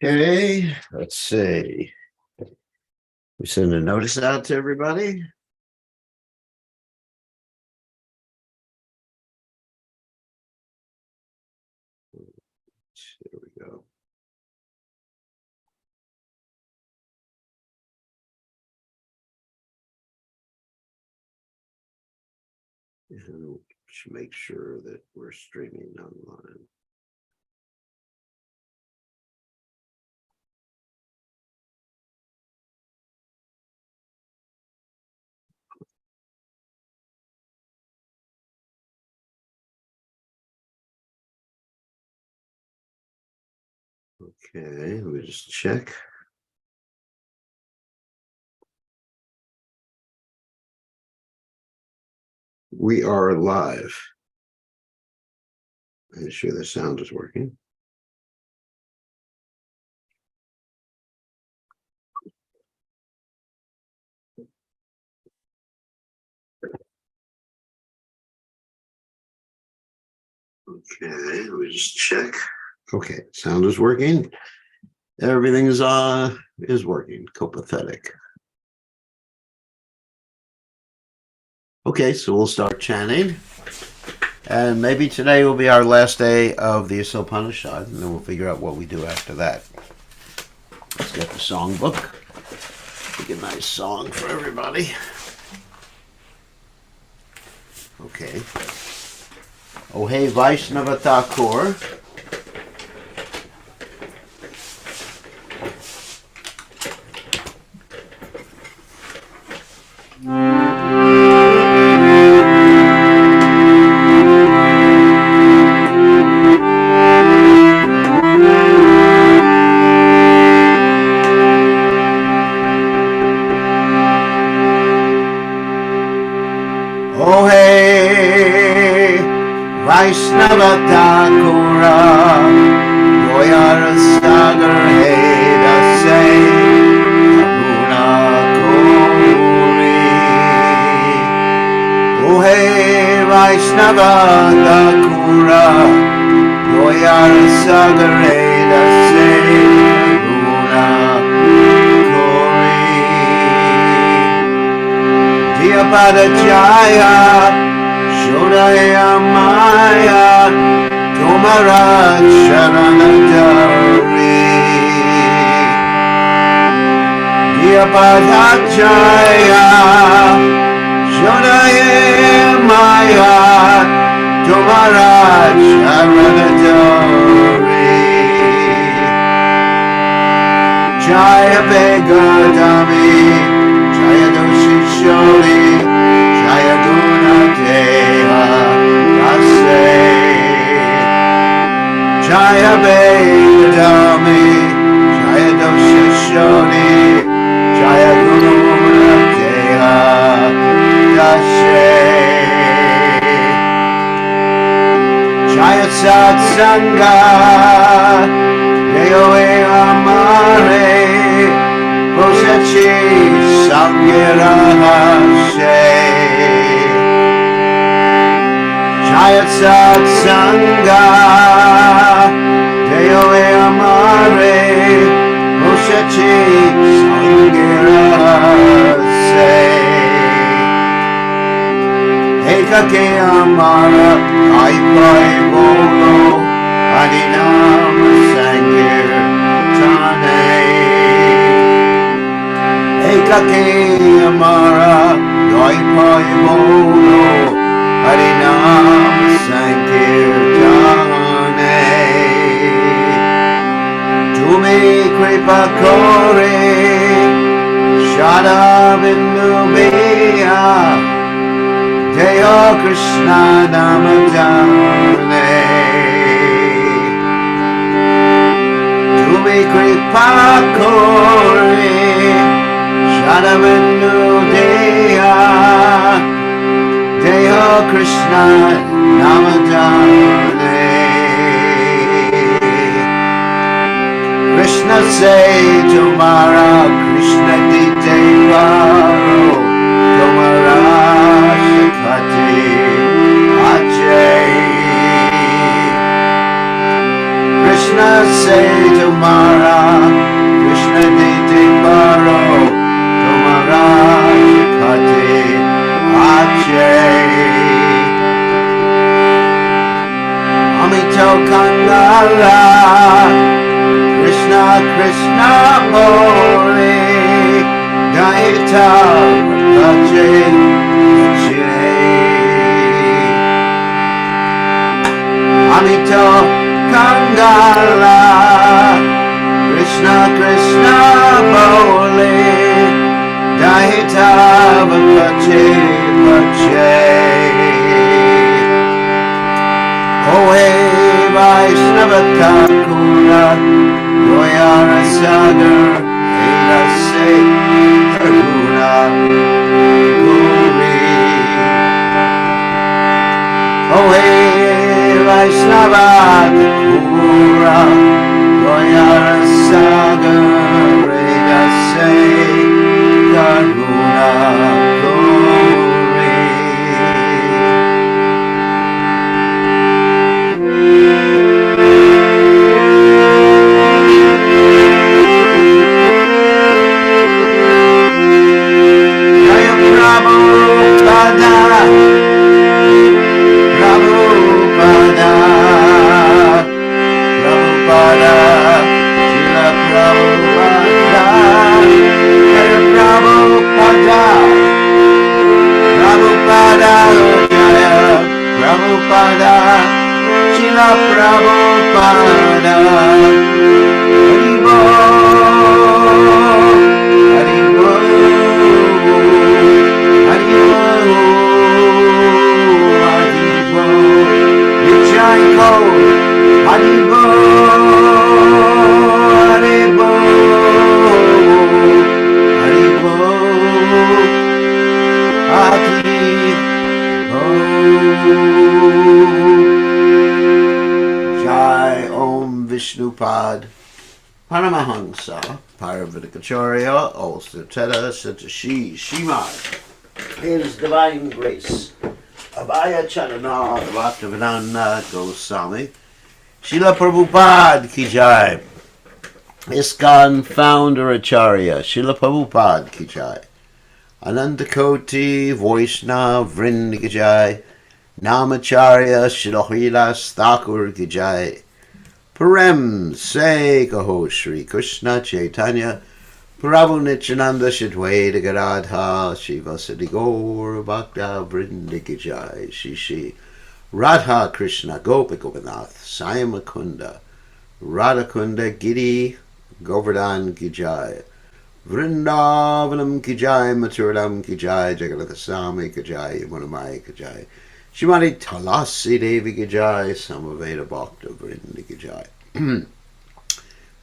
Okay, let's see. We send a notice out to everybody. There we go. And should make sure that we're streaming online. Okay, let me just check. We are live. I'm sure the sound is working. Okay, let me just check. Okay, sound is working. Everything is working. Copathetic. Okay, so we'll start chanting. And maybe today will be our last day of the Isopanisad, and then we'll figure out what we do after that. Let's get the songbook. Pick a nice song for everybody. Okay. Oh hey Vaishnava Thakur. Oh hey Vaishnava Thakura Goyara Sagar Heda Say Karuna Kori. Oh hey Vaishnava Thakura Goyara Sagar Heda Say Karuna Kori. Diyapada Jaya Shodaya Maya Tomara Sharanadari. Diyapada Jaya Shodaya Maya Tomara Sharanadari. Jaya Begadami Jaya Doshi Shori Jaya Guna Deha Rase. Jaya Begadami Jaya Doshi Shori Jaya Guna Deha Rase. Jaya Satsanga Deoe Amare Posachi Sangira Hashe. Jaya Satsanga Deoe Amare Posachi Sangira Hashe. Ekake Amara Aipai Bolo Adinam Sangir Tane. Ekake Amara Aipai Bolo Adinam Sangir Tane. Tumi Kripa Kore Shada Binubia Deyo Krishna Namadane. Tumi Kripa Kore Shadavindu Deya Deyo Krishna Namadane. Krishna say Tomara Krishna Dite Varo Tomara Shakati Ajay. Krishna say Tomara Kangala, Krishna Krishna Hare, Gaita Raje Amito Kangala, Krishna Krishna Hare, Gaita Raje Ohe Vaishnava Thakura, Goyara Sagar, Elase Karuna Guri. Ohe Vaishnava Thakura, Goyara Sagar, Elase Karuna Guri. Vishnupad Paramahansa Paravatikacharya also Teta Satashi Shimad His Divine Grace Abhaya Chanana Bhaktivedanta Goswami Srila Prabhupada Ki Jai ISKCON Founder Acharya Srila Prabhupada Ki Jai Anantakoti Vaishnava Vrind Ki Jai Namacharya Srila Hridas Thakur Ki Jai Parem Se Kaho Shri Krishna Chaitanya Prabhu Nityananda Shadwaita Garadha Shiva Siddhi Gaur Bhakta Vrinda Ki Jai Shri Radha Krishna Gopi Gopinath Sai Mukunda Radha Kunda Giri Govardhan Ki Jai Vrindavanam Ki Jai Mathuram Ki Jai Jagannath Swami Ki Jai Yamunamai Ki Jai Shrimati Tulasi Devi Ki Jai Samaveda Bhakta Vrinda Ki Jai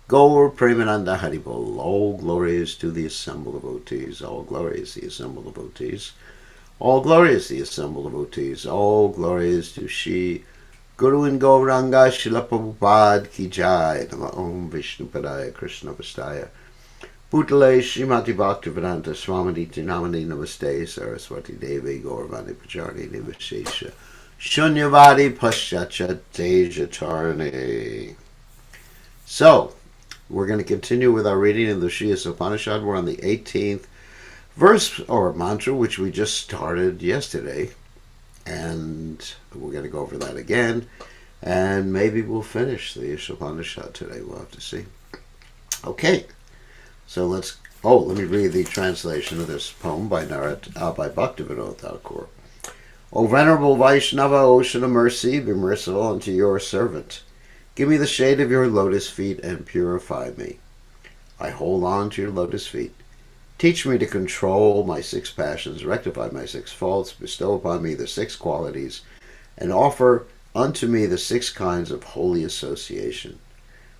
Gaur Premananda Haribol. All glories to the assembled devotees. All glories the assembled devotees. All glories the assembled devotees. All glories to Shri Guru and Gauranga Srila Prabhupada Ki Jai. Nama Om Vishnu Padaya Krishna Vastaya Bhutale Srimati Bhaktivedanta Swamaditi Namani Namaste Saraswati Devi Gauravani Pacharni Nivashesha Shunyavadi Paschacha Teja Charni. So, we're going to continue with our reading in the Isopanisad. We're on the 18th verse or mantra, which we just started yesterday. And we're going to go over that again. And maybe we'll finish the Isopanisad today. We'll have to see. Okay. So let me read the translation of this poem by Bhaktivinoda Thakur. O Venerable Vaishnava, ocean of mercy, be merciful unto your servant. Give me the shade of your lotus feet and purify me. I hold on to your lotus feet. Teach me to control my 6 passions, rectify my 6 faults, bestow upon me the 6 qualities, and offer unto me the 6 kinds of holy association.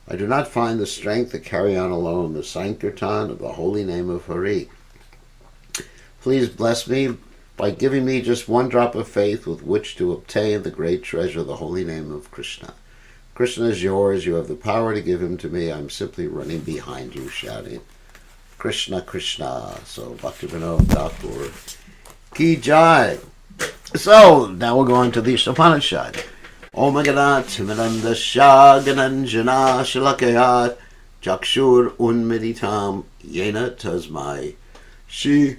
I do not find the strength to carry on alone the sankirtan of the holy name of Hari. Please bless me by giving me just 1 drop of faith with which to obtain the great treasure, the holy name of Krishna. Krishna is yours. You have the power to give him to me. I'm simply running behind you, shouting, Krishna, Krishna. So, Bhaktivinoda Thakur Ki Jai. So, now we're going to the Isopanisad. Om Ganat Miranda Shagananjana Shalakayat Jakshur Unmeditam Yena Tasmai Shri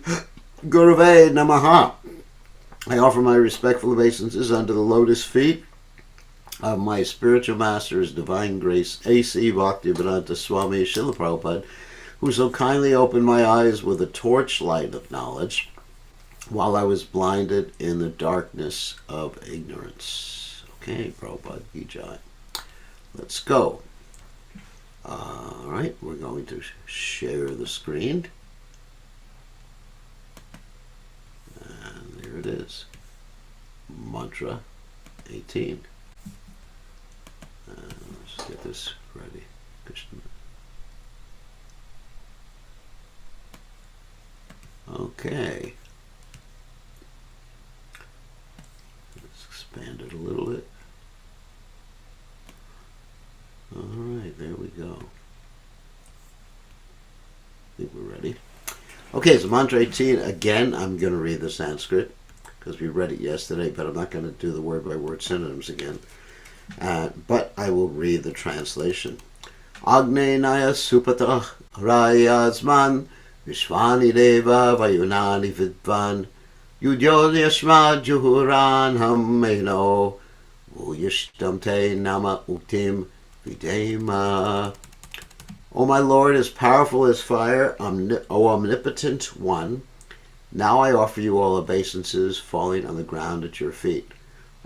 Gurave Namaha. I offer my respectful obeisances unto the lotus feet of my spiritual master's divine grace, A.C. Bhaktivedanta Swami Srila Prabhupada, who so kindly opened my eyes with a torchlight of knowledge while I was blinded in the darkness of ignorance. Okay, Prabhupada Ki Jai. Let's go. All right, we're going to share the screen. And there it is. Mantra 18. Let's get this ready. Krishna. Okay. Let's expand it a little bit. All right, there we go. I think we're ready. Okay, so Mantra 18. Again, I'm going to read the Sanskrit because we read it yesterday, but I'm not going to do the word-by-word synonyms again. But I will read the translation. Agnenaya supata rayasman vishvani deva vayunani vidvan yudyo yashma juhuran hammeno vuyishtam te nama uktim videma. O my Lord, as powerful as fire, O omnipotent one, now I offer you all obeisances falling on the ground at your feet.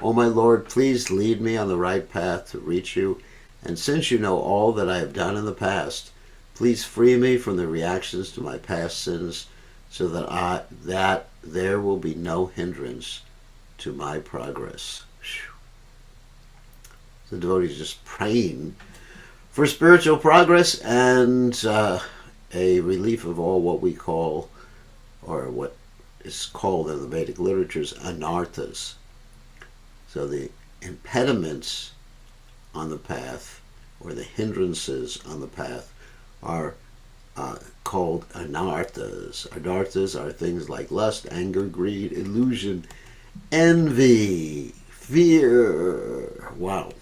O my Lord, please lead me on the right path to reach you, and since you know all that I have done in the past, please free me from the reactions to my past sins, so that there will be no hindrance to my progress. The devotee is just praying for spiritual progress and a relief of all what we call, or what is called in the Vedic literatures, anarthas. So the impediments on the path, or the hindrances on the path, are called anarthas. Anarthas are things like lust, anger, greed, illusion, envy, fear. Wow.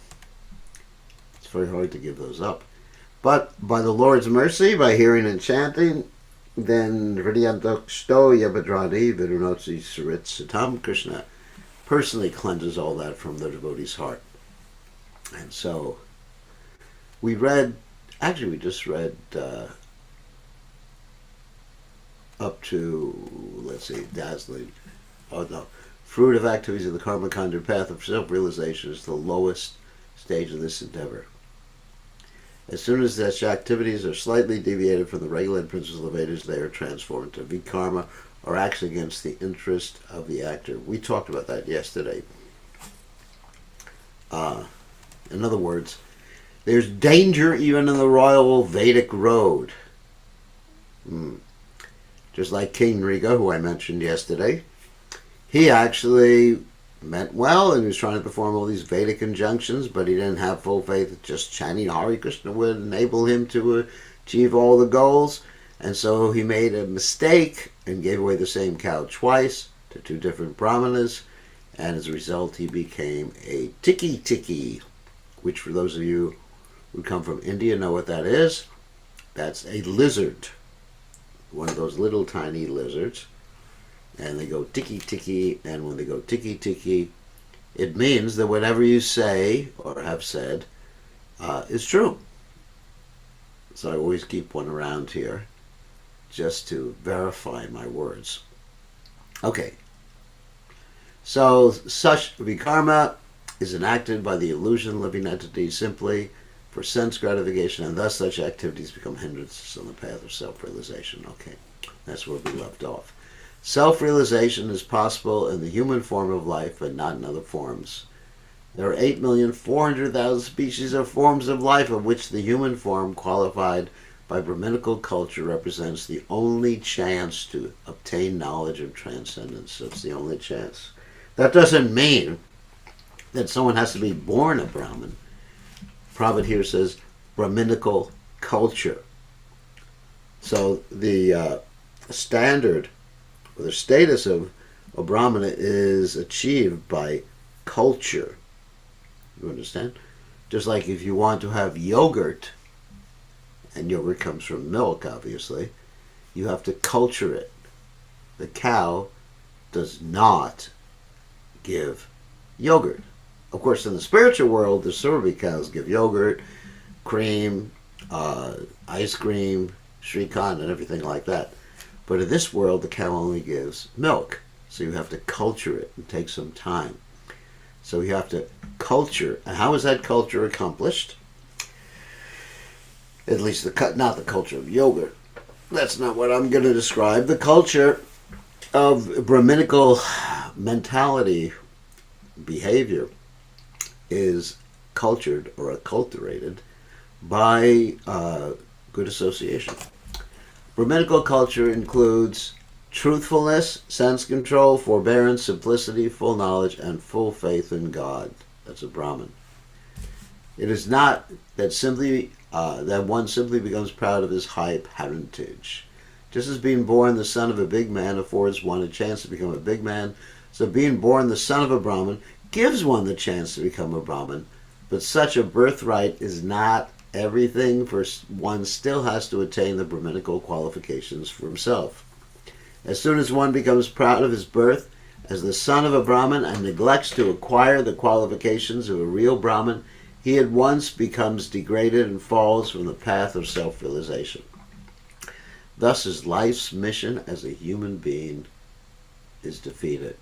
It's very hard to give those up. But by the Lord's mercy, by hearing and chanting, then Hridayantoksto Yabadrani Virunotsi Sarit Satam, Krishna personally cleanses all that from the devotee's heart. And so we just read up to, let's see, dazzling. Oh no. Fruit of activities of the karma conjured path of self-realization is the lowest stage of this endeavor. As soon as such activities are slightly deviated from the regulated principles of the Vedas, they are transformed to vikarma, or acts against the interest of the actor. We talked about that yesterday. In other words, there's danger even in the royal Vedic road. Just like King Riga, who I mentioned yesterday. He actually meant well, and he was trying to perform all these Vedic injunctions, but he didn't have full faith that just chanting Hare Krishna would enable him to achieve all the goals. And so he made a mistake and gave away the same cow twice to two different brahmanas, and as a result he became a tiki, which for those of you who come from India know what that is. That's a lizard, one of those little tiny lizards, and they go tiki, and when they go tiki, it means that whatever you say or have said is true. So I always keep one around here just to verify my words. Okay. So such vikarma is enacted by the illusion living entity simply for sense gratification, and thus such activities become hindrances on the path of self-realization. Okay, that's where we left off. Self-realization is possible in the human form of life, but not in other forms. There are 8,400,000 species of forms of life, of which the human form, qualified by Brahminical culture, represents the only chance to obtain knowledge of transcendence. It's the only chance. That doesn't mean that someone has to be born a Brahmin. Prabhupada here says Brahminical culture. So the standard or the status of a Brahmana is achieved by culture. You understand? Just like if you want to have yogurt, and yogurt comes from milk, obviously, you have to culture it. The cow does not give yogurt. Of course, in the spiritual world, the Surabhi cows give yogurt, cream, ice cream, shrikant, and everything like that. But in this world, the cow only gives milk. So you have to culture it and take some time. So you have to culture. And how is that culture accomplished? At least not the culture of yogurt. That's not what I'm going to describe. The culture of Brahminical mentality, behavior, is cultured or acculturated by good association. Brahminical culture includes truthfulness, sense control, forbearance, simplicity, full knowledge, and full faith in God. That's a Brahmin. It is not that one simply becomes proud of his high parentage. Just as being born the son of a big man affords one a chance to become a big man, so being born the son of a Brahmin gives one the chance to become a Brahmin. But such a birthright is not everything, for one still has to attain the Brahminical qualifications for himself. As soon as one becomes proud of his birth as the son of a Brahmin and neglects to acquire the qualifications of a real Brahmin, he at once becomes degraded and falls from the path of self-realization. Thus his life's mission as a human being is defeated.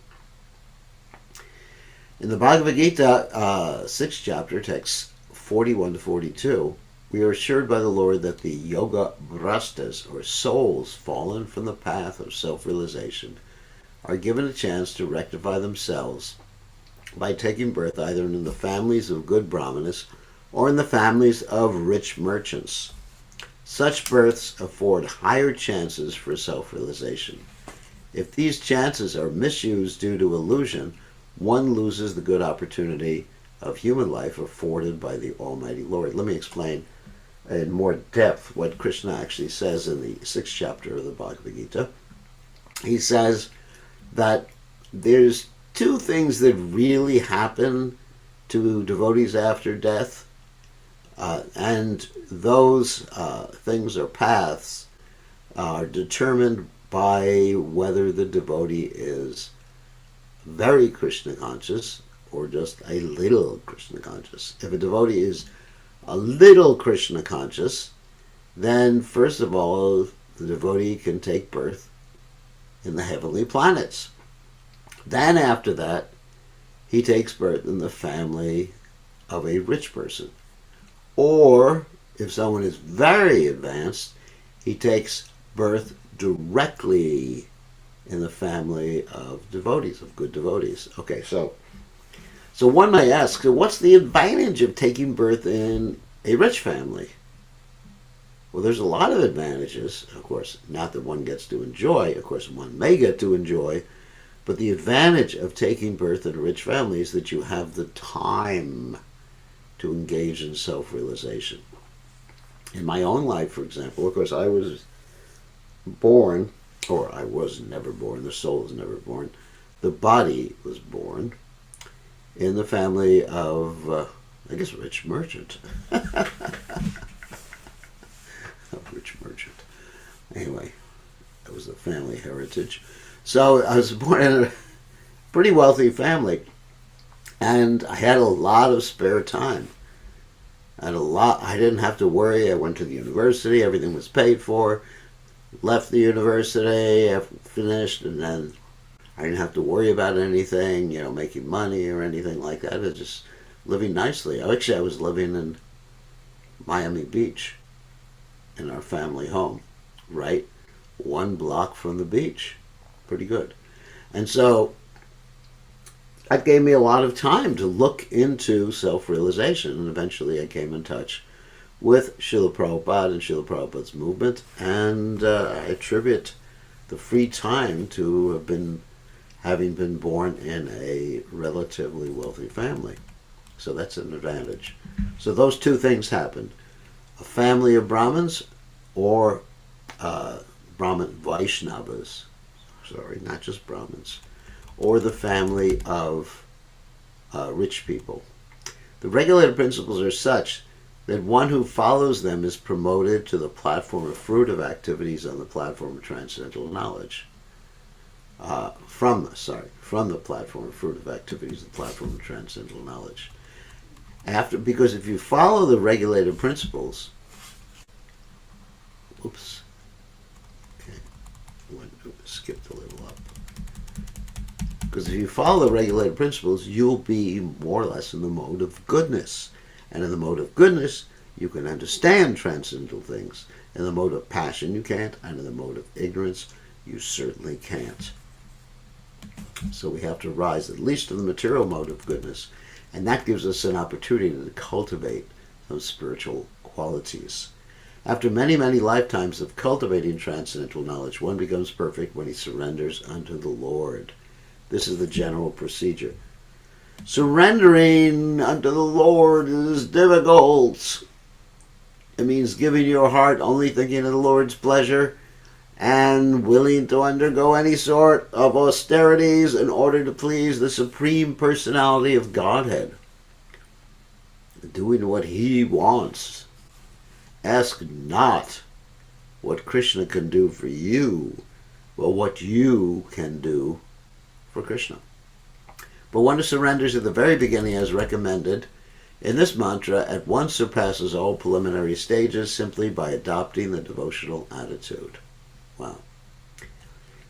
In the Bhagavad Gita, 6th chapter, texts 41 to 42, we are assured by the Lord that the yoga brastas, or souls fallen from the path of self-realization, are given a chance to rectify themselves by taking birth either in the families of good brahmanas or in the families of rich merchants. Such births afford higher chances for self-realization. If these chances are misused due to illusion, one loses the good opportunity of human life afforded by the Almighty Lord. Let me explain in more depth what Krishna actually says in the 6th chapter of the Bhagavad Gita. He says that there's two things that really happen to devotees after death, and those things or paths are determined by whether the devotee is very Krishna conscious or just a little Krishna conscious. If a devotee is a little Krishna conscious, then first of all, the devotee can take birth in the heavenly planets. Then after that, he takes birth in the family of a rich person. Or, if someone is very advanced, he takes birth directly in the family of devotees, of good devotees. Okay, so one may ask, so what's the advantage of taking birth in a rich family? Well, there's a lot of advantages, of course, not that one gets to enjoy. Of course, one may get to enjoy, but the advantage of taking birth in a rich family is that you have the time to engage in self-realization. In my own life, for example, of course, I was born, or I was never born, the soul is never born, the body was born in the family of, I guess, rich merchant. A rich merchant. Anyway, that was the family heritage. So I was born in a pretty wealthy family, and I had a lot of spare time. I didn't have to worry. I went to the university, everything was paid for. Left the university, I finished, and then I didn't have to worry about anything, making money or anything like that. I was just living nicely. Actually, I was living in Miami Beach in our family home, right 1 block from the beach. Pretty good. And so that gave me a lot of time to look into self-realization, and eventually I came in touch with Srila Prabhupada and Srila Prabhupada's movement, and I attribute the free time to having been born in a relatively wealthy family. So that's an advantage. So those two things happened. A family of Brahmins or Brahmin Vaishnavas, not just Brahmins, or the family of rich people. The regulated principles are such that one who follows them is promoted to the platform of fruitive activities on the platform of transcendental knowledge. from the platform of fruitive activities, the platform of transcendental knowledge. Because if you follow the regulated principles, oops, okay, skipped a little up. Because if you follow the regulated principles, you'll be more or less in the mode of goodness. And in the mode of goodness, you can understand transcendental things. In the mode of passion, you can't. And in the mode of ignorance, you certainly can't. So we have to rise at least to the material mode of goodness. And that gives us an opportunity to cultivate those spiritual qualities. After many, many lifetimes of cultivating transcendental knowledge, one becomes perfect when he surrenders unto the Lord. This is the general procedure. Surrendering unto the Lord is difficult. It means giving your heart only thinking of the Lord's pleasure and willing to undergo any sort of austerities in order to please the Supreme Personality of Godhead. Doing what he wants. Ask not what Krishna can do for you, but what you can do for Krishna. But one who surrenders at the very beginning as recommended in this mantra at once surpasses all preliminary stages simply by adopting the devotional attitude. Wow.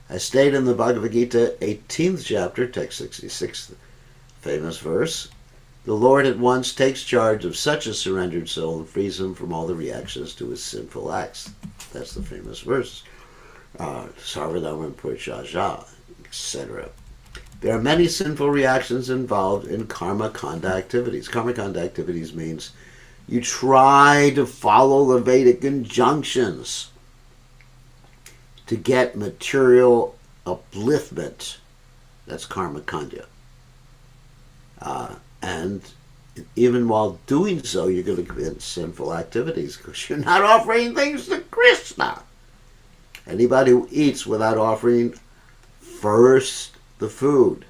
As stated in the Bhagavad Gita, 18th chapter, text 66, famous verse, the Lord at once takes charge of such a surrendered soul and frees him from all the reactions to his sinful acts. That's the famous verse. Sarvadharma Purichaja, etc. There are many sinful reactions involved in karma kanda activities. Karma kanda activities means you try to follow the Vedic injunctions to get material upliftment. That's karma kanda. And even while doing so, you're going to commit sinful activities because you're not offering things to Krishna. Anybody who eats without offering first the food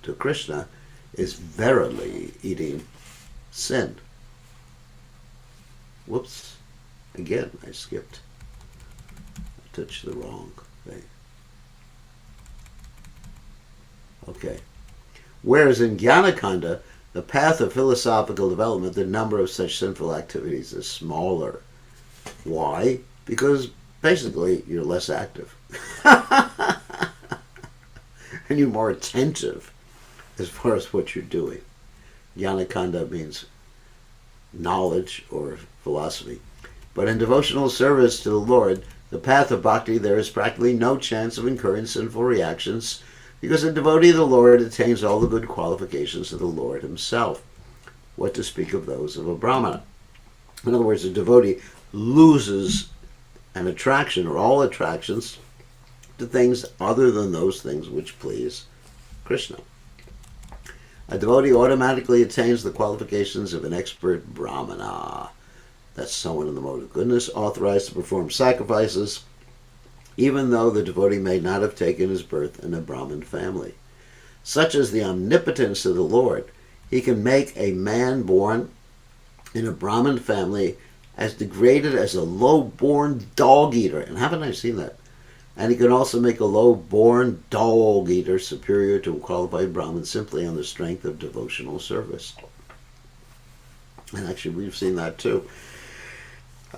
to Krishna is verily eating sin. Whoops. Again, I skipped. I touched the wrong thing. Okay. Whereas in Jnanakanda, the path of philosophical development, the number of such sinful activities is smaller. Why? Because basically you're less active. And you're more attentive as far as what you're doing. Jnanakanda means knowledge or philosophy. But in devotional service to the Lord, the path of bhakti, there is practically no chance of incurring sinful reactions because a devotee of the Lord attains all the good qualifications of the Lord himself. What to speak of those of a brahmana? In other words, a devotee loses an attraction or all attractions to things other than those things which please Krishna. A devotee automatically attains the qualifications of an expert brahmana. That's someone in the mode of goodness, authorized to perform sacrifices, even though the devotee may not have taken his birth in a Brahmin family. Such is the omnipotence of the Lord. He can make a man born in a Brahmin family as degraded as a low-born dog-eater. And haven't I seen that? And he can also make a low-born dog-eater superior to a qualified Brahmin simply on the strength of devotional service. And actually, we've seen that too.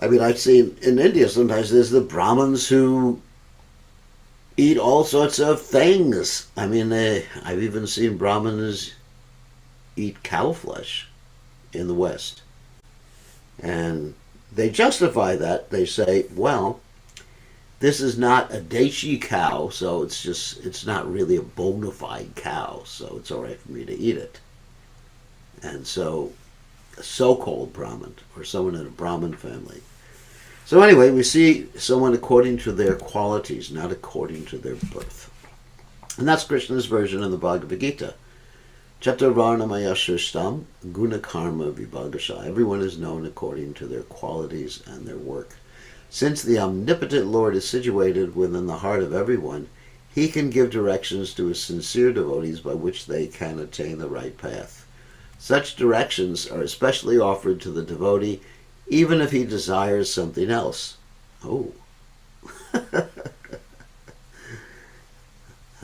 I mean, I've seen in India sometimes there's the Brahmins who eat all sorts of things. I mean, I've even seen Brahmins eat cow flesh in the West. And they justify that. They say, well, this is not a deshi cow, so it's not really a bona fide cow, so it's all right for me to eat it. And so, a so-called Brahmin, or someone in a Brahmin family. So anyway, we see someone according to their qualities, not according to their birth. And that's Krishna's version in the Bhagavad Gita. Chaturvarnamaya Shrishtam Gunakarma Vibhagasha. Everyone is known according to their qualities and their work. Since the omnipotent Lord is situated within the heart of everyone, he can give directions to his sincere devotees by which they can attain the right path. Such directions are especially offered to the devotee even if he desires something else. Oh.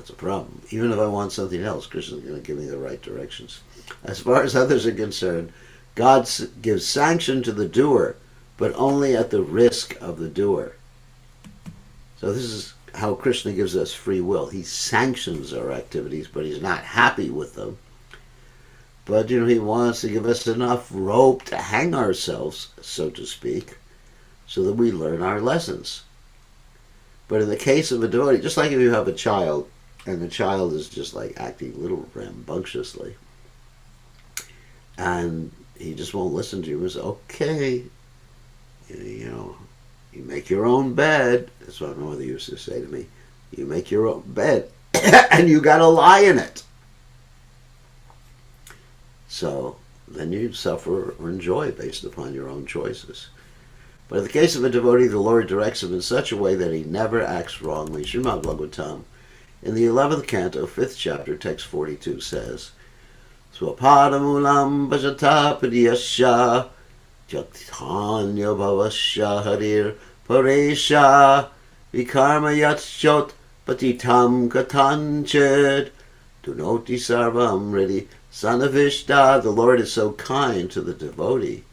That's a problem. Even if I want something else, Krishna is going to give me the right directions. As far as others are concerned, God gives sanction to the doer, but only at the risk of the doer. So this is how Krishna gives us free will. He sanctions our activities, but he's not happy with them. But, he wants to give us enough rope to hang ourselves, so to speak, so that we learn our lessons. But in the case of a devotee, just like if you have a child, and the child is just like acting a little rambunctiously, and he just won't listen to you, and say, okay, you make your own bed. That's what my mother used to say to me. You make your own bed, and you got to lie in it. So then you suffer or enjoy based upon your own choices. But in the case of a devotee, the Lord directs him in such a way that he never acts wrongly. Srimad Bhagavatam, in the 11th canto, 5th chapter, text 42 says, Swapadamulam bhajata pidiyasya jaktanya bhavasya harir paresha vikarma yatshot patitam katanchid dunoti sarvam ready sanavishta. The Lord is so kind to the devotee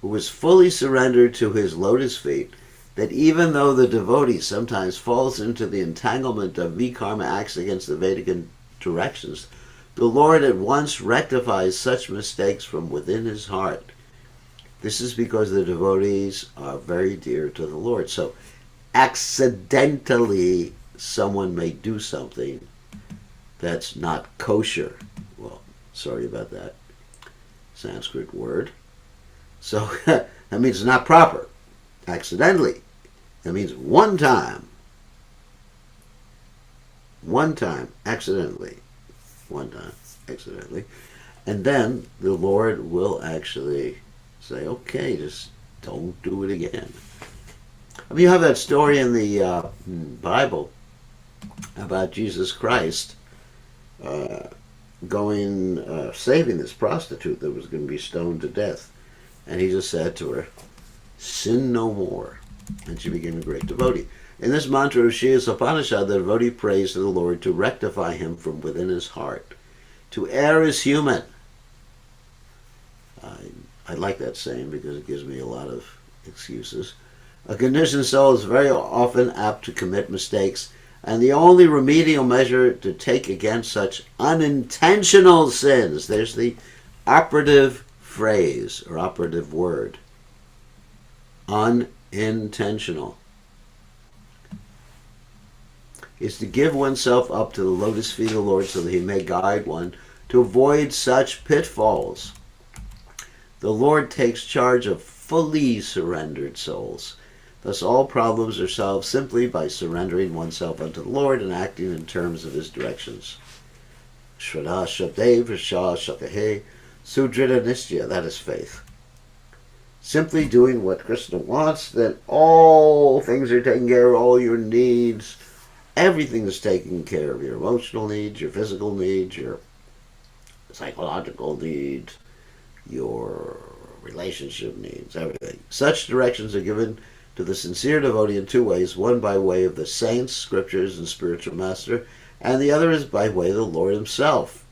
who is fully surrendered to his lotus feet that even though the devotee sometimes falls into the entanglement of vikarma acts against the Vedic directions, the Lord at once rectifies such mistakes from within his heart. This is because the devotees are very dear to the Lord. So accidentally someone may do something that's not kosher. Well, sorry about that Sanskrit word. So that means it's not proper. Accidentally. That means one time, accidentally. One time, accidentally. And then the Lord will actually say, okay, just don't do it again. I mean, you have that story in the Bible about Jesus Christ saving this prostitute that was going to be stoned to death. And he just said to her, sin no more. And she became a great devotee. In this mantra of Isopanisad, the devotee prays to the Lord to rectify him from within his heart. To err is human. I like that saying because it gives me a lot of excuses. A conditioned soul is very often apt to commit mistakes, and the only remedial measure to take against such unintentional sins, there's the operative phrase or operative word, unintentional, is to give oneself up to the lotus feet of the Lord so that he may guide one to avoid such pitfalls. The Lord takes charge of fully surrendered souls. Thus all problems are solved simply by surrendering oneself unto the Lord and acting in terms of his directions. Shraddha Shabdev Shah Shakahe Sudrida Nishya, that is faith. Simply doing what Krishna wants, then all things are taken care of, all your needs, everything is taken care of, your emotional needs, your physical needs, your psychological needs, your relationship needs, everything. Such directions are given to the sincere devotee in two ways, one by way of the saints, scriptures, and spiritual master, and the other is by way of the Lord himself,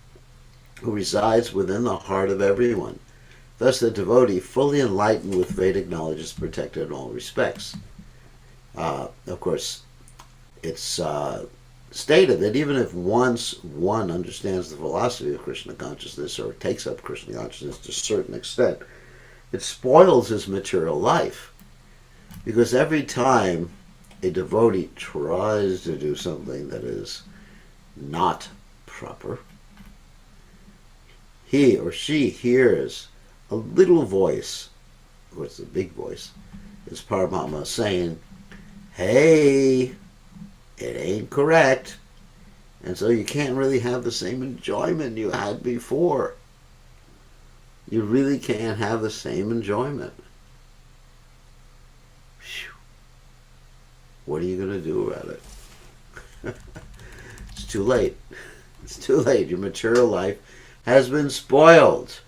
who resides within the heart of everyone. Thus the devotee, fully enlightened with Vedic knowledge, is protected in all respects. Of course, it's stated that even if once one understands the philosophy of Krishna consciousness or takes up Krishna consciousness to a certain extent, it spoils his material life. Because every time a devotee tries to do something that is not proper, he or she hears a little voice, of course the big voice, is Paramatma saying, hey, it ain't correct. And so you can't really have the same enjoyment you had before. You really can't have the same enjoyment. Whew. What are you going to do about it? It's too late. It's too late. Your material life has been spoiled.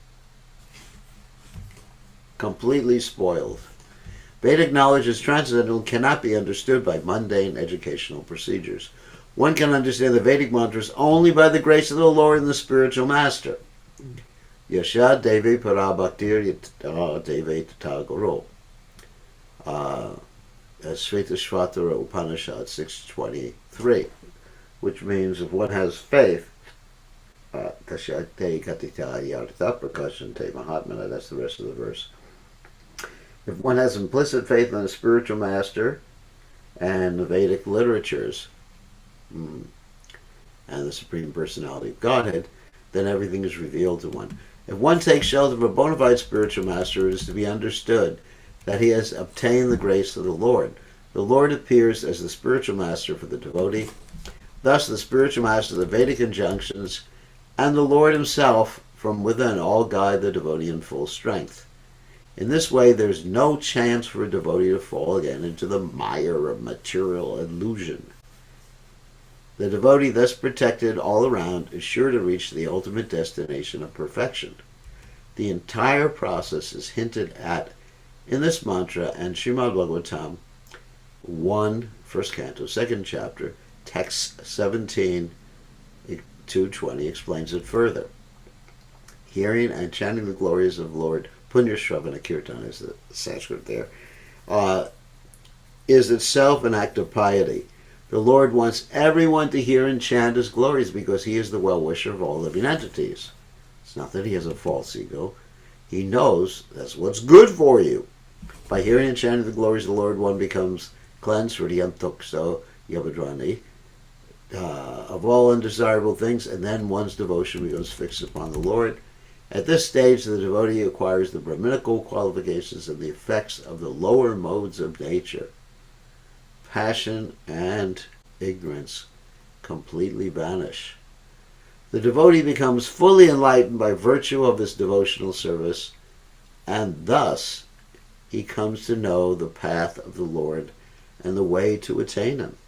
Completely spoiled. Vedic knowledge is transcendental and cannot be understood by mundane educational procedures. One can understand the Vedic mantras only by the grace of the Lord and the spiritual master. Yasha Devi Parabhaktir Yata Devi Tata Guru. Svetashvatara Upanishad 623, which means if one has faith, Tashate Katita Yartha Prakashante Mahatmana, that's the rest of the verse. If one has implicit faith in the spiritual master and the Vedic literatures and the Supreme Personality of Godhead, then everything is revealed to one. If one takes shelter of a bona fide spiritual master, it is to be understood that he has obtained the grace of the Lord. The Lord appears as the spiritual master for the devotee. Thus, the spiritual master, the Vedic injunctions, and the Lord himself from within all guide the devotee in full strength. In this way, there is no chance for a devotee to fall again into the mire of material illusion. The devotee, thus protected all around, is sure to reach the ultimate destination of perfection. The entire process is hinted at in this mantra, and Srimad Bhagavatam 1, first canto, second chapter, text 17 to 20 explains it further. Hearing and chanting the glories of Lord, Punya Shravana Kirtan is the Sanskrit there, is itself an act of piety. The Lord wants everyone to hear and chant his glories because he is the well-wisher of all living entities. It's not that he has a false ego. He knows that's what's good for you. By hearing and chanting the glories of the Lord, one becomes cleansed, Hriyantukso Yavadrani, of all undesirable things, and then one's devotion becomes fixed upon the Lord. At this stage, the devotee acquires the Brahminical qualifications and the effects of the lower modes of nature. Passion and ignorance completely vanish. The devotee becomes fully enlightened by virtue of his devotional service, and thus he comes to know the path of the Lord and the way to attain him.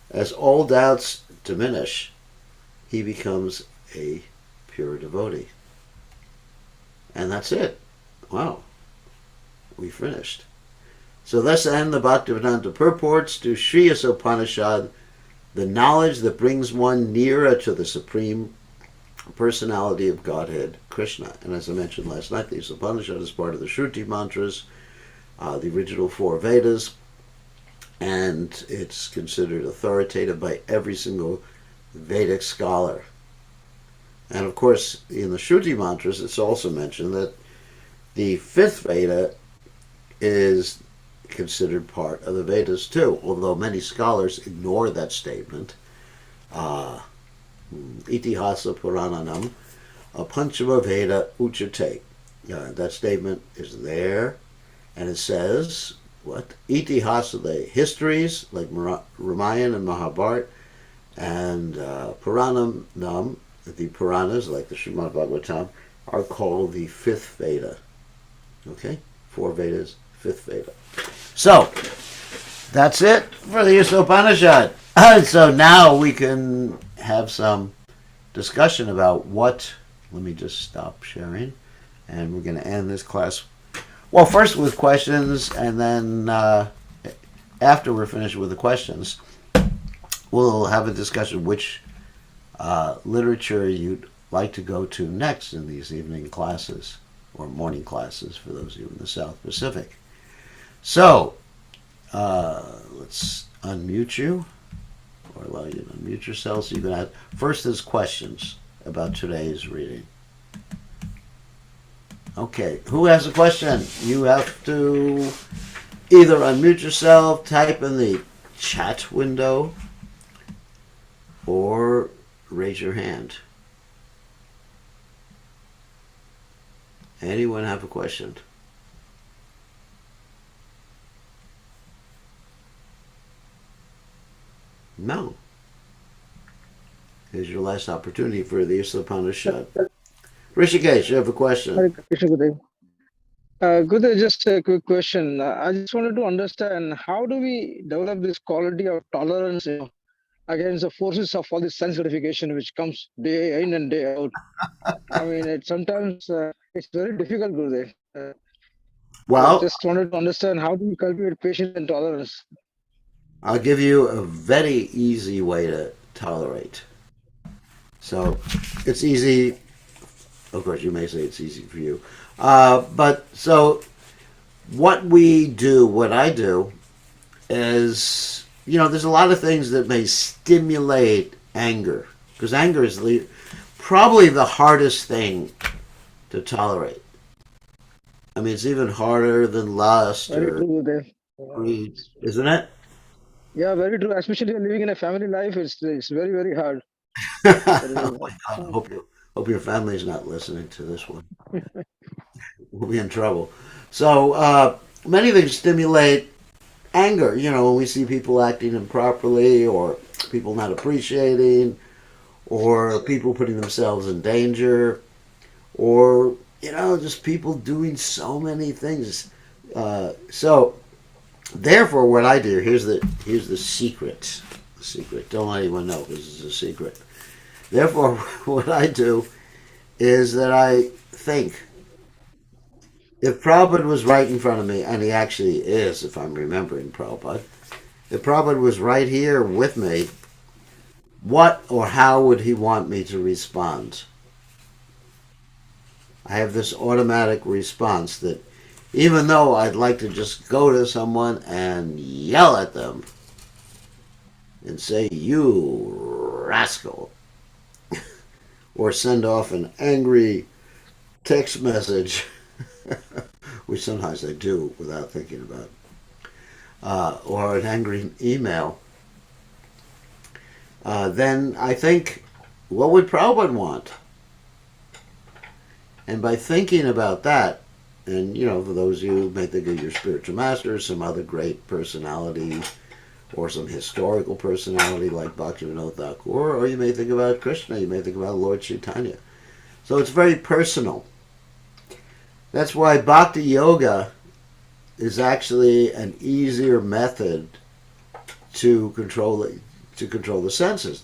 As all doubts diminish, he becomes a pure devotee. And that's it. Wow. We finished. So thus end the Bhaktivedanta purports to Sri Isopanisad, the knowledge that brings one nearer to the Supreme Personality of Godhead, Krishna. And as I mentioned last night, the Isopanisad is part of the Shruti mantras, the original four Vedas, and it's considered authoritative by every single Vedic scholar. And of course, in the Shruti mantras, it's also mentioned that the fifth Veda is considered part of the Vedas too, although many scholars ignore that statement. Itihasa Purananam, Panchama Veda Uchate. That statement is there, and it says, what? Itihasa, the histories, like Ramayana and Mahabharata, and Puranam, the Puranas, like the Srimad Bhagavatam, are called the fifth Veda. Okay? Four Vedas, fifth Veda. So, that's it for the Isopanisad. So now we can have some discussion about what, let me just stop sharing, and we're going to end this class, well, first with questions, and then after we're finished with the questions, we'll have a discussion which literature you'd like to go to next in these evening classes, or morning classes for those of you in the South Pacific. So, let's unmute you, or allow you to unmute yourself so you can ask. First is questions about today's reading. Okay, who has a question? You have to either unmute yourself, type in the chat window, or raise your hand. Anyone have a question? No. Here's your last opportunity for the Isopanisad. Rishikesh, you have a question. Good, just a quick question. I just wanted to understand, how do we develop this quality of tolerance, against the forces of all this sense gratification which comes day in and day out? I mean, sometimes it's very difficult, Gurudev. Well, Just wanted to understand, how do we cultivate patience and tolerance? I'll give you a very easy way to tolerate. So it's easy. Of course, you may say it's easy for you. But so what we do, what I do, is, there's a lot of things that may stimulate anger. Because anger is probably the hardest thing to tolerate. I mean, it's even harder than lust Very or true, Dev. greed, isn't it? Yeah, very true. Especially when living in a family life, it's very very hard. Very Oh very my hard. God! Hope your family's not listening to this one. We'll be in trouble. So many things stimulate anger. When we see people acting improperly, or people not appreciating, or people putting themselves in danger, or just people doing so many things. So therefore, what I do, here's the secret. The secret. Don't let anyone know because it's a secret. Therefore, what I do is that I think, if Prabhupada was right in front of me, and he actually is, if I'm remembering Prabhupada, if Prabhupada was right here with me, what or how would he want me to respond? I have this automatic response that, even though I'd like to just go to someone and yell at them and say, "You rascal," or send off an angry text message, which sometimes I do without thinking about it, or an angry email, then I think, what would Prabhupada want? And by thinking about that, and for those of you who may think of your spiritual master, some other great personality, or some historical personality like Bhaktivinoda Thakur, or you may think about Krishna, you may think about Lord Chaitanya. So it's very personal. That's why Bhakti Yoga is actually an easier method to control the senses.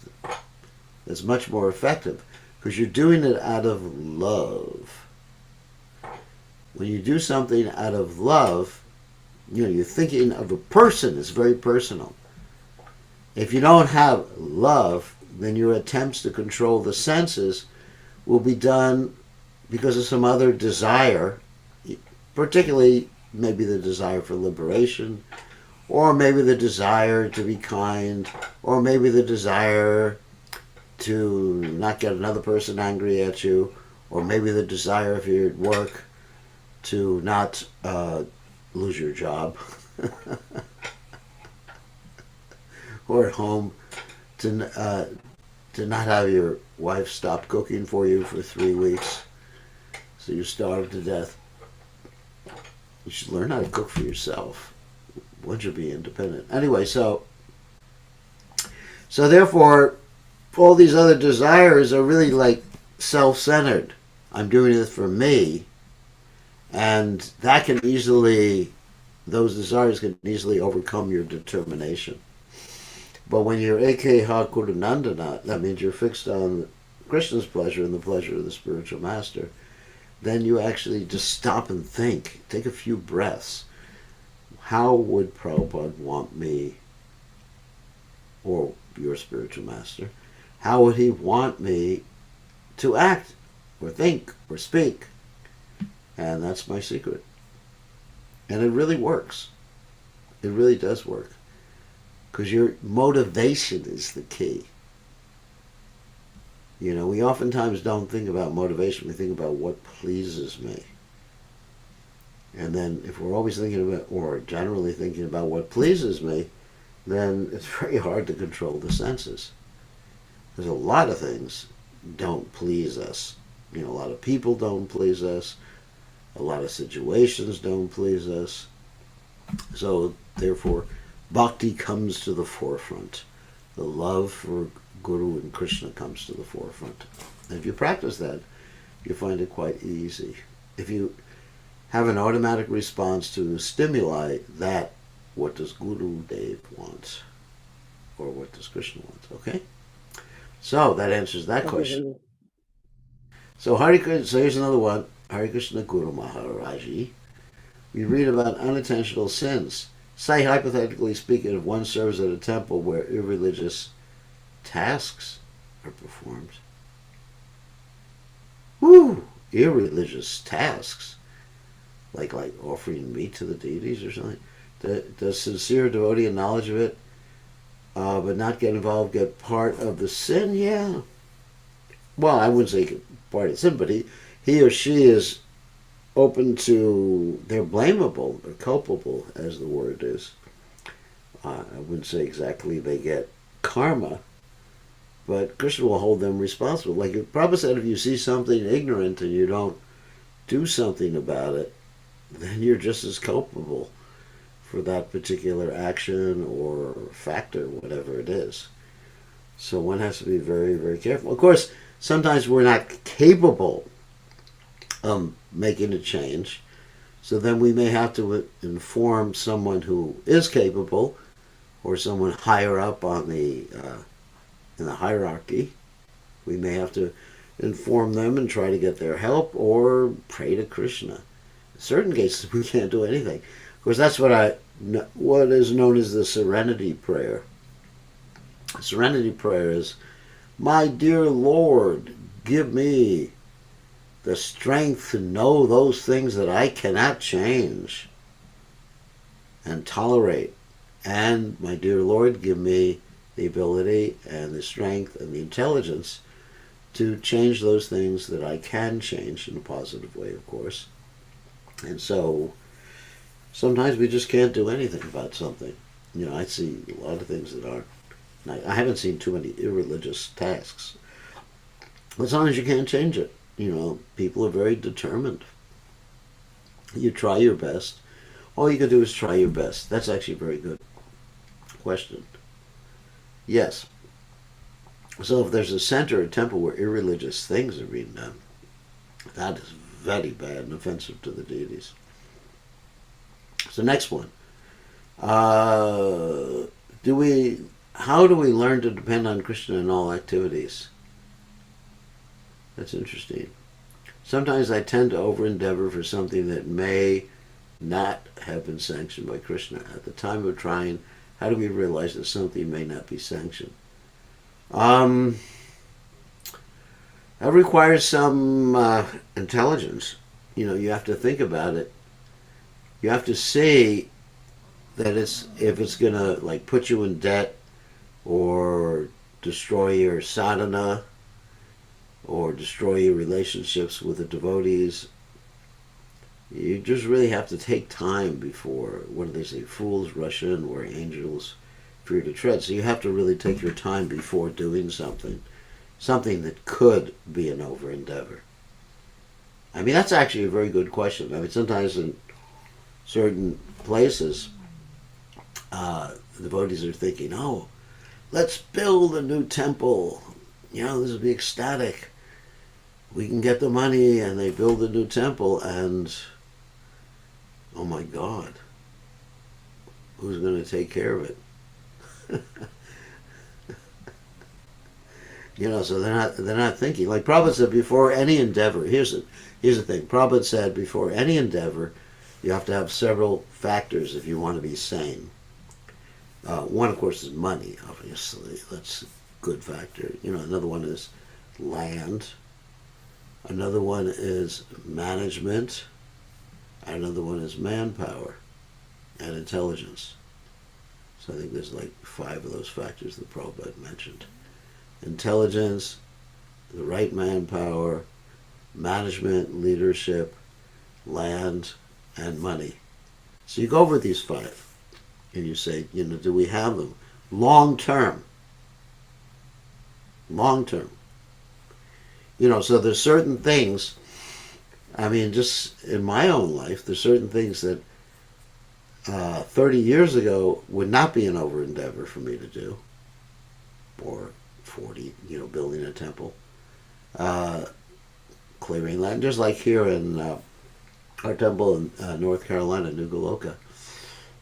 It's much more effective because you're doing it out of love. When you do something out of love, you're thinking of a person. It's very personal. If you don't have love, then your attempts to control the senses will be done because of some other desire, particularly maybe the desire for liberation, or maybe the desire to be kind, or maybe the desire to not get another person angry at you, or maybe the desire, if you're at work, to not lose your job, or at home to not have your wife stop cooking for you for 3 weeks, so you starve to death. You should learn how to cook for yourself once you be independent. Anyway, so therefore, all these other desires are really like self-centered. I'm doing this for me, and those desires can easily overcome your determination. But when you're Ekha Kurunandana, that means you're fixed on Krishna's pleasure and the pleasure of the spiritual master, then you actually just stop and think. Take a few breaths. How would Prabhupada want me, or your spiritual master, how would he want me to act, or think, or speak? And that's my secret. And it really works. It really does work. Because your motivation is the key. We oftentimes don't think about motivation. We think about what pleases me. And then if we're always thinking about, or generally thinking about what pleases me, then it's very hard to control the senses. Because a lot of things don't please us. A lot of people don't please us. A lot of situations don't please us. So therefore, bhakti comes to the forefront. The love for Guru and Krishna comes to the forefront. And if you practice that, you find it quite easy. If you have an automatic response to stimuli, that, what does Guru Dev want? Or what does Krishna want? Okay? So that answers that Okay, question. very good. So Hare Krishna, so here's another one. Hare Krishna Guru Maharaji. We read about unintentional sins. say, hypothetically speaking, if one serves at a temple where irreligious tasks are performed. Whew! Irreligious tasks, like offering meat to the deities or something. Does sincere devotee in knowledge of it, but not get involved, get part of the sin? Yeah. Well, I wouldn't say part of the sin, but he or she is open to, they're blamable or culpable, as the word is. I wouldn't say exactly they get karma, but Krishna will hold them responsible. Like Prabhupada said, if you see something ignorant and you don't do something about it, then you're just as culpable for that particular action or factor, whatever it is. So one has to be very, very careful. Of course, sometimes we're not capable of making a change, so then we may have to inform someone who is capable or someone higher up on the in the hierarchy. We may have to inform them and try to get their help or pray to Krishna. In certain cases, we can't do anything. Of course, that's what is known as the serenity prayer. Serenity prayer is, my dear Lord, give me the strength to know those things that I cannot change and tolerate. And, my dear Lord, give me the ability and the strength and the intelligence to change those things that I can change in a positive way, of course. And so sometimes we just can't do anything about something. I see a lot of things that aren't. I haven't seen too many irreligious tasks. As long as you can't change it, people are very determined. You try your best. All you can do is try your best. That's actually a very good question. Yes. So if there's a center or temple where irreligious things are being done, that is very bad and offensive to the deities. So next one. How do we learn to depend on Krishna in all activities? That's interesting. Sometimes I tend to over-endeavor for something that may not have been sanctioned by Krishna. At the time of trying, how do we realize that something may not be sanctioned? That requires some intelligence. You have to think about it. You have to see that if it's going to put you in debt or destroy your sadhana or destroy your relationships with the devotees. You just really have to take time before, what do they say, fools rush in where angels fear to tread. So you have to really take your time before doing something that could be an over-endeavor. That's actually a very good question. Sometimes in certain places, the devotees are thinking, oh, let's build a new temple. This will be ecstatic. We can get the money, and they build a new temple, and oh my God, who's going to take care of it? So they're not thinking. Like Prabhupada said, before any endeavor, here's the thing. Prabhupada said, before any endeavor, you have to have several factors if you want to be sane. One, of course, is money, obviously. That's a good factor. Another one is land. Another one is management. Another one is manpower and intelligence. So I think there's 5 of those factors that Prabhupada mentioned. Intelligence, the right manpower, management, leadership, land, and money. So you go over these 5 and you say, do we have them? Long term. Long term. So there's certain things, just in my own life, there's certain things that 30 years ago would not be an over-endeavor for me to do. Or 40, building a temple. Clearing land. Just like here in our temple in North Carolina, New Goloka.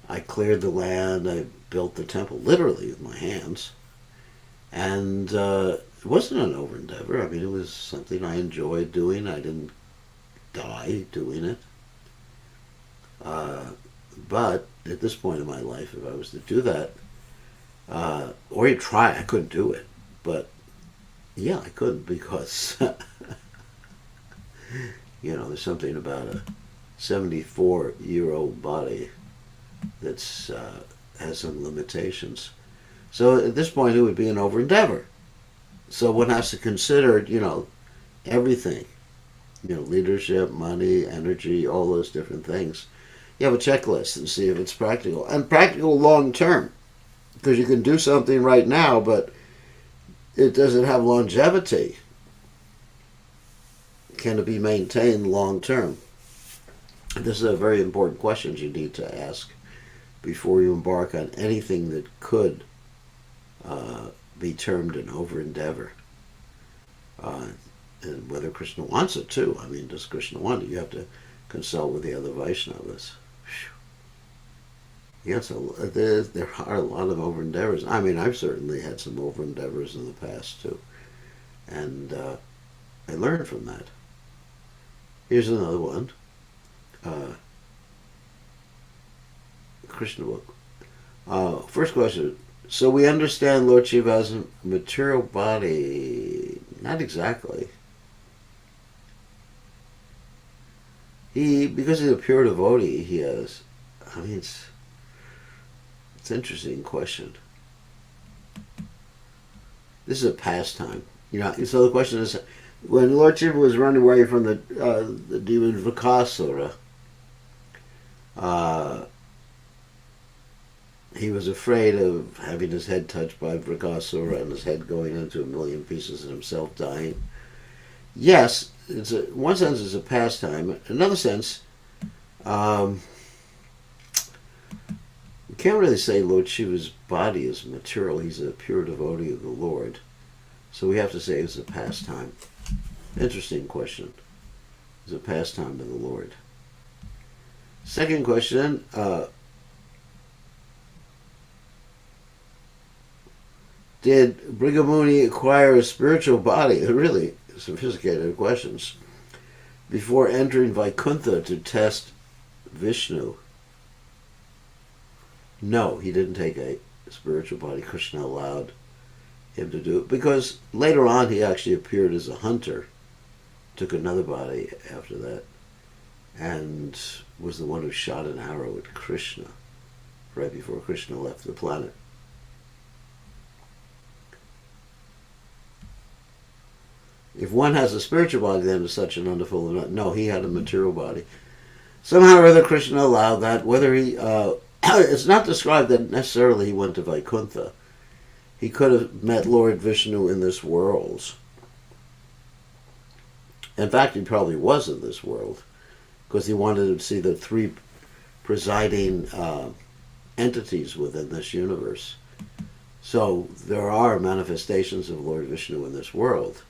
I cleared the land, I built the temple, literally with my hands. And it wasn't an over-endeavor. It was something I enjoyed doing. I didn't die doing it. But at this point in my life, if I was to do that, or you try, I couldn't do it. But yeah, I couldn't because there's something about a 74-year-old body that's has some limitations. So at this point, it would be an over endeavor. So one has to consider, everything, leadership, money, energy, all those different things. You have a checklist and see if it's practical and practical long term, because you can do something right now, but it doesn't have longevity. Can it be maintained long term? This is a very important question you need to ask before you embark on anything that could be termed an over endeavor. And whether Krishna wants it too. I mean, does Krishna want it? You have to consult with the other Vaishnavas. Yes, there are a lot of over endeavors. I mean, I've certainly had some over endeavors in the past too, and I learned from that. Here's another one. Krishna book. First question. So we understand Lord Shiva has a material body. Not exactly. Because he's a pure devotee, he has. I mean, it's an interesting question. This is a pastime. So the question is, when Lord Shiva was running away from the demon Vakasura, he was afraid of having his head touched by Vakasura and his head going into a million pieces and himself dying. Yes, in one sense it's a pastime. In another sense, we can't really say Lord Shiva's body is material. He's a pure devotee of the Lord. So we have to say it's a pastime. Interesting question. It's a pastime of the Lord. Second question. Did Brigamuni acquire a spiritual body? They're really sophisticated questions. Before entering Vaikuntha to test Vishnu? No, he didn't take a spiritual body. Krishna allowed him to do it because later on he actually appeared as a hunter, took another body after that, and was the one who shot an arrow at Krishna right before Krishna left the planet. If one has a spiritual body, then it's such an unfulfilled. No, he had a material body. Somehow or other, Krishna allowed that. Whether he, it's not described that necessarily he went to Vaikuntha. He could have met Lord Vishnu in this world. In fact, he probably was in this world because he wanted to see the three presiding entities within this universe. So there are manifestations of Lord Vishnu in this world.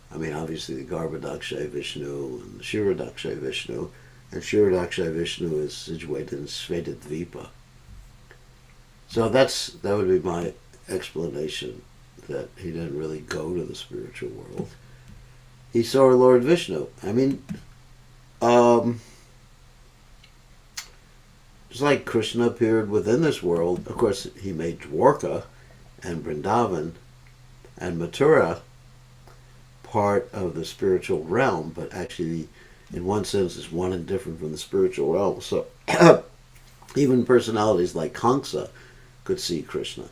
I mean, obviously the Garbhodakshay Vishnu and the Kshirodakshay Vishnu, and Kshirodakshay Vishnu is situated in Svetadvipa. So that would be my explanation, that he didn't really go to the spiritual world. He saw Lord Vishnu. I mean, just like Krishna appeared within this world, of course he made Dwarka and Vrindavan and Mathura part of the spiritual realm, but actually in one sense is one and different from the spiritual realm. So even personalities like Kamsa could see Krishna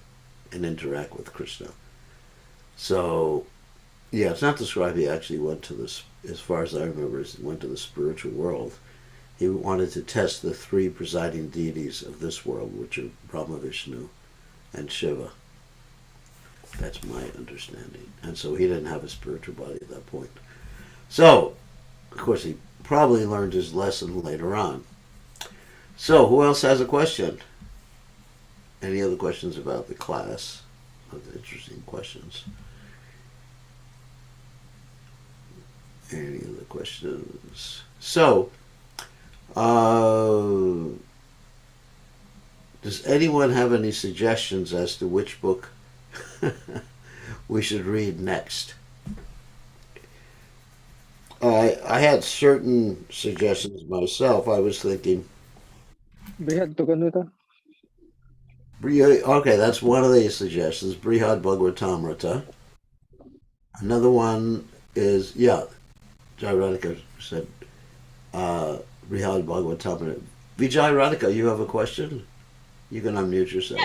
and interact with Krishna. So yeah, it's not described he actually went to this, as far as I remember, he went to the spiritual world. He wanted to test the three presiding deities of this world, which are Brahma, Vishnu, and Shiva. That's my understanding. And so he didn't have a spiritual body at that point. So, of course, he probably learned his lesson later on. So, who else has a question? Any other questions about the class? Interesting questions. Any other questions? So, does anyone have any suggestions as to which book we should read next? I had certain suggestions myself. I was thinking Brihad Bhagavad. Okay, that's one of the suggestions. Brihad Bhagavatamrita. Another one is, yeah, Jai Radhika said uh, Brihad Bhagavatamrita. Vijay Radhika, you have a question? You can unmute yourself.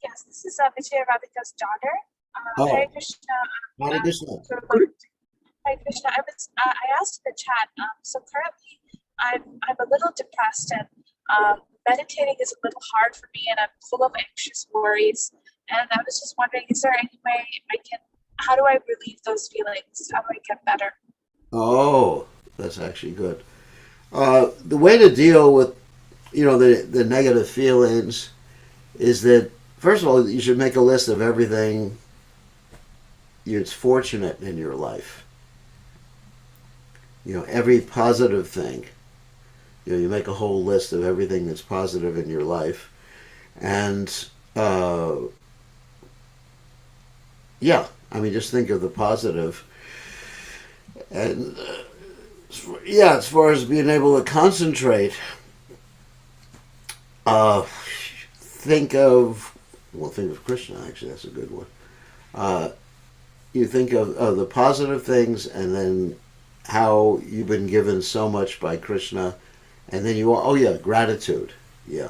Yes, this is Vijay Radhika's daughter. Hare Oh, Krishna. Hare Krishna. Hare Krishna. I asked in the chat. So currently, I'm a little depressed and meditating is a little hard for me, and I'm full of anxious worries. And I was just wondering, is there any way I can? How do I relieve those feelings? How do I get better? Oh, that's actually good. The way to deal with, the negative feelings is that, first of all, you should make a list of everything that's fortunate in your life. Every positive thing. You make a whole list of everything that's positive in your life. And, yeah, I mean, just think of the positive. And, yeah, as far as being able to concentrate, uh, think of, think of Krishna, actually, that's a good one. You think of the positive things and then how you've been given so much by Krishna. And then gratitude. Yeah.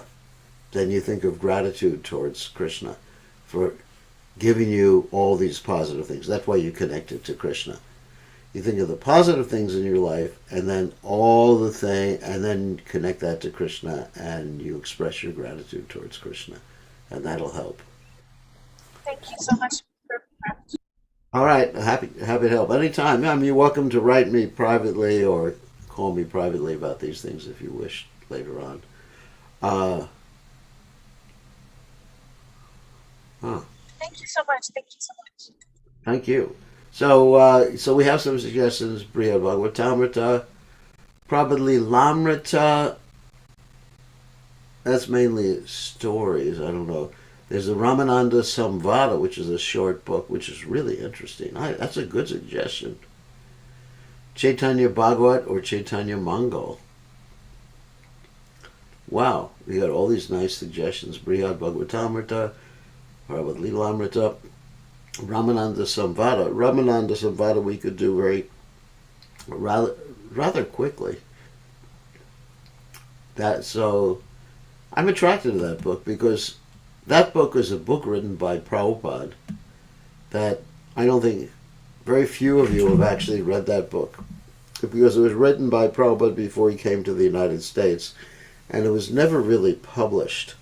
Then you think of gratitude towards Krishna for giving you all these positive things. That's why you connect it to Krishna. You think of the positive things in your life, and then and then connect that to Krishna, and you express your gratitude towards Krishna, and that'll help. Thank you so much for that. All right, happy to help anytime. I mean, you're welcome to write me privately or call me privately about these things if you wish later on. Uh, huh. Thank you so much. Thank you so much. Thank you. So we have some suggestions. Briya Bhagavatamrita, probably Lamrita. That's mainly stories. I don't know. There's the Ramananda Samvada, which is a short book, which is really interesting. That's a good suggestion. Chaitanya Bhagavat or Chaitanya Mangal. Wow, we got all these nice suggestions. Brihad Bhagavatamrita, Bhagavad Lilamrita, Ramananda Samvada. Ramananda Samvada we could do rather quickly. I'm attracted to that book because that book is a book written by Prabhupada that I don't think very few of you have actually read that book because it was written by Prabhupada before he came to the United States and it was never really published.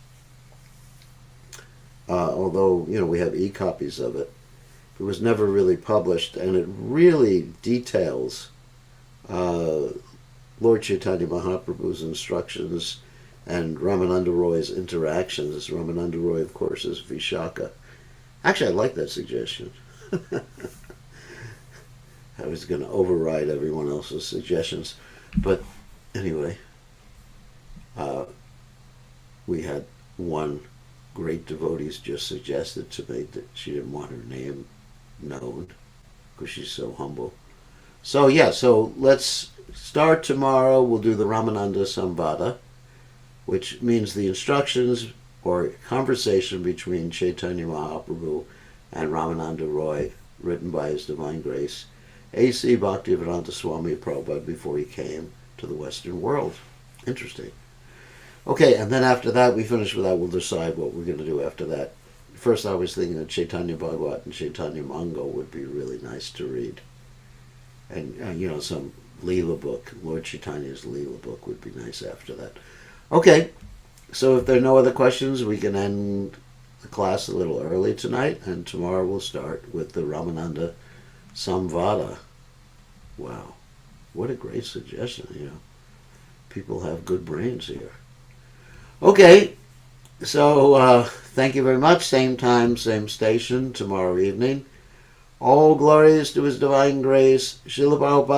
Although, we have e-copies of it. It was never really published and it really details Lord Chaitanya Mahaprabhu's instructions and Ramananda Roy's interactions. Ramananda Roy, of course, is Vishaka. Actually, I like that suggestion. I was going to override everyone else's suggestions. But anyway, we had one great devotees just suggested to me that she didn't want her name known because she's so humble. So let's start tomorrow. We'll do the Ramananda Samvada, which means the instructions or conversation between Chaitanya Mahaprabhu and Ramananda Roy, written by His Divine Grace, A.C. Bhaktivedanta Swami Prabhupada before he came to the Western world. Interesting. Okay, and then after that, we finish with that. We'll decide what we're going to do after that. First, I was thinking that Chaitanya Bhagavat and Chaitanya Mangal would be really nice to read. And, some Leela book, Lord Chaitanya's Leela book would be nice after that. Okay, so if there are no other questions, we can end the class a little early tonight, and tomorrow we'll start with the Ramananda Samvada. Wow, what a great suggestion, People have good brains here. Okay, so thank you very much. Same time, same station, tomorrow evening. All glories to His Divine Grace. Srila Prabhupada.